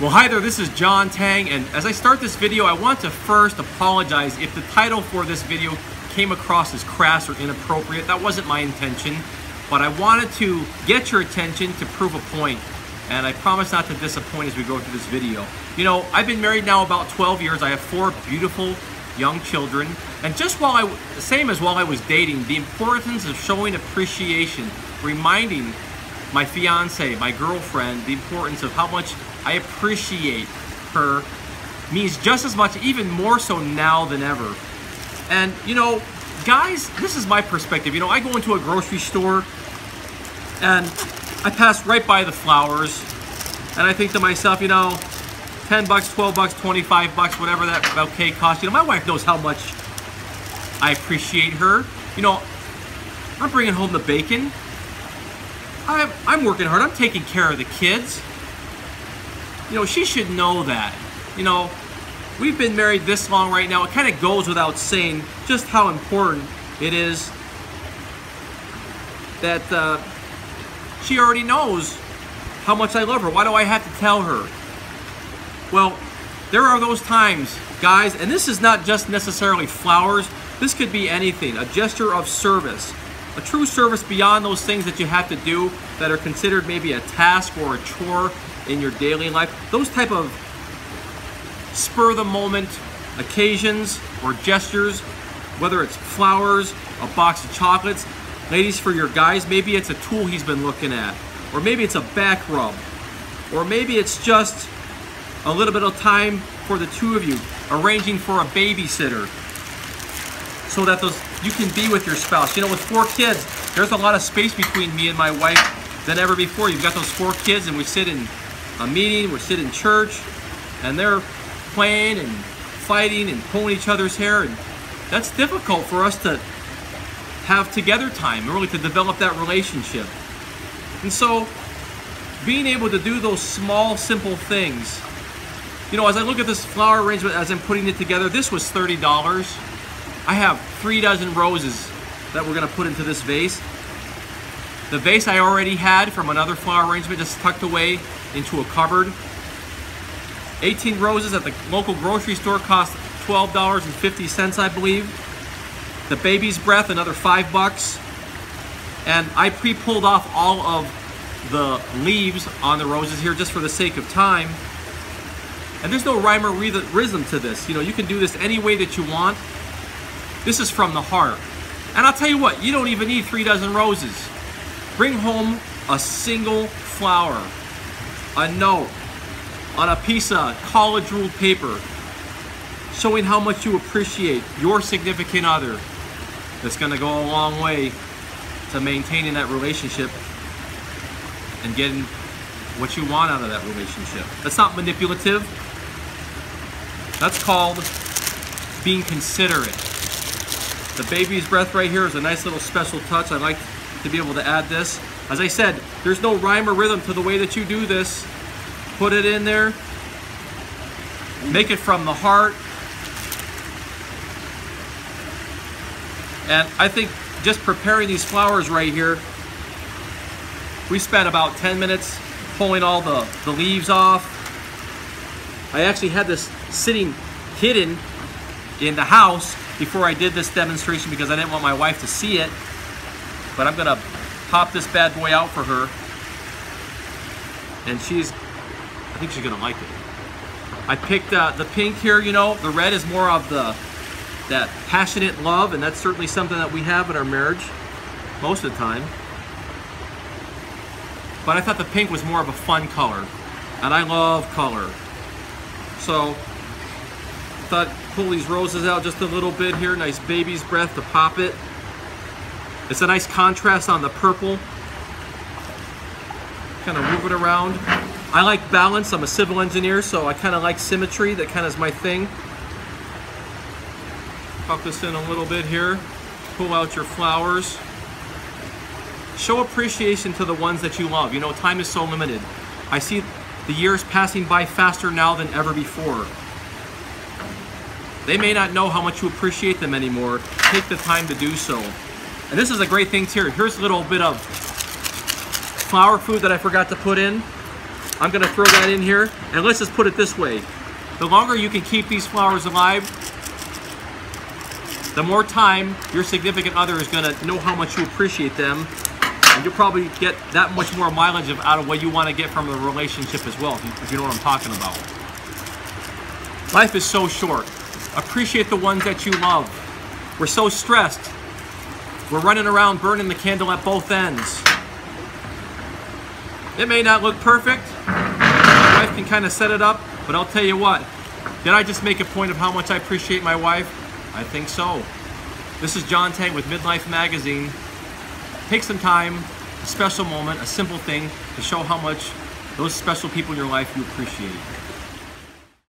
Well, hi there, this is John Teng, and as I start this video, I want to first apologize if the title for this video came across as crass or inappropriate. That wasn't my intention, but I wanted to get your attention to prove a point, and I promise not to disappoint as we go through this video. You know, I've been married now about 12 years. I have 4 beautiful young children, and just same as while I was dating, the importance of showing appreciation, reminding my fiance, my girlfriend, the importance of how much I appreciate her means just as much, even more so now than ever. And you know, guys, this is my perspective. You know, I go into a grocery store and I pass right by the flowers and I think to myself, you know, 10 bucks, 12 bucks, 25 bucks, whatever that bouquet costs. You know, my wife knows how much I appreciate her. You know, I'm bringing home the bacon. I'm working hard. I'm taking care of the kids. You know, she should know that. You know, we've been married this long right now. It kind of goes without saying just how important it is that she already knows how much I love her. Why do I have to tell her? Well, there are those times, guys, and this is not just necessarily flowers. This could be anything, a gesture of service. A true service beyond those things that you have to do that are considered maybe a task or a chore in your daily life. Those type of spur-of-the-moment occasions or gestures, whether it's flowers, a box of chocolates. Ladies, for your guys, maybe it's a tool he's been looking at, or maybe it's a back rub, or maybe it's just a little bit of time for the two of you, arranging for a babysitter so that you can be with your spouse. You know, with 4 kids, there's a lot of space between me and my wife than ever before. You've got those 4 kids and we sit in a meeting, we sit in church, and they're playing and fighting and pulling each other's hair, and that's difficult for us to have together time, really to develop that relationship. And so, being able to do those small, simple things. You know, as I look at this flower arrangement, as I'm putting it together, this was $30. I have 3 dozen roses that we're gonna put into this vase. The vase I already had from another flower arrangement, just tucked away into a cupboard. 18 roses at the local grocery store cost $12.50, I believe. The baby's breath, another $5. And I pre-pulled off all of the leaves on the roses here just for the sake of time. And there's no rhyme or rhythm to this. You know, you can do this any way that you want. This is from the heart. And I'll tell you what, you don't even need 3 dozen roses. Bring home a single flower, a note on a piece of college ruled paper showing how much you appreciate your significant other. That's gonna go a long way to maintaining that relationship and getting what you want out of that relationship. That's not manipulative. That's called being considerate. The baby's breath right here is a nice little special touch. I like to be able to add this. As I said, there's no rhyme or rhythm to the way that you do this. Put it in there. Make it from the heart. And I think just preparing these flowers right here, we spent about 10 minutes pulling all the leaves off. I actually had this sitting hidden in the house before I did this demonstration because I didn't want my wife to see it. But I'm gonna pop this bad boy out for her. And I think she's gonna like it. I picked the pink here, you know, the red is more of that passionate love, and that's certainly something that we have in our marriage most of the time. But I thought the pink was more of a fun color, and I love color. So I thought pull these roses out just a little bit here, nice baby's breath to pop it. It's a nice contrast on the purple. Kind of move it around. I like balance. I'm a civil engineer, so I kind of like symmetry. That kind of is my thing. Pop this in a little bit here. Pull out your flowers. Show appreciation to the ones that you love. You know, time is so limited. I see the years passing by faster now than ever before. They may not know how much you appreciate them anymore. Take the time to do so. And this is a great thing too. Here's a little bit of flower food that I forgot to put in. I'm gonna throw that in here, and let's just put it this way. The longer you can keep these flowers alive, the more time your significant other is gonna know how much you appreciate them, and you'll probably get that much more mileage out of what you wanna get from a relationship as well, if you know what I'm talking about. Life is so short. Appreciate the ones that you love. We're so stressed. We're running around burning the candle at both ends. It may not look perfect. My wife can kind of set it up, but I'll tell you what. Did I just make a point of how much I appreciate my wife? I think so. This is John Teng with Midlife Magazine. Take some time, a special moment, a simple thing to show how much those special people in your life you appreciate.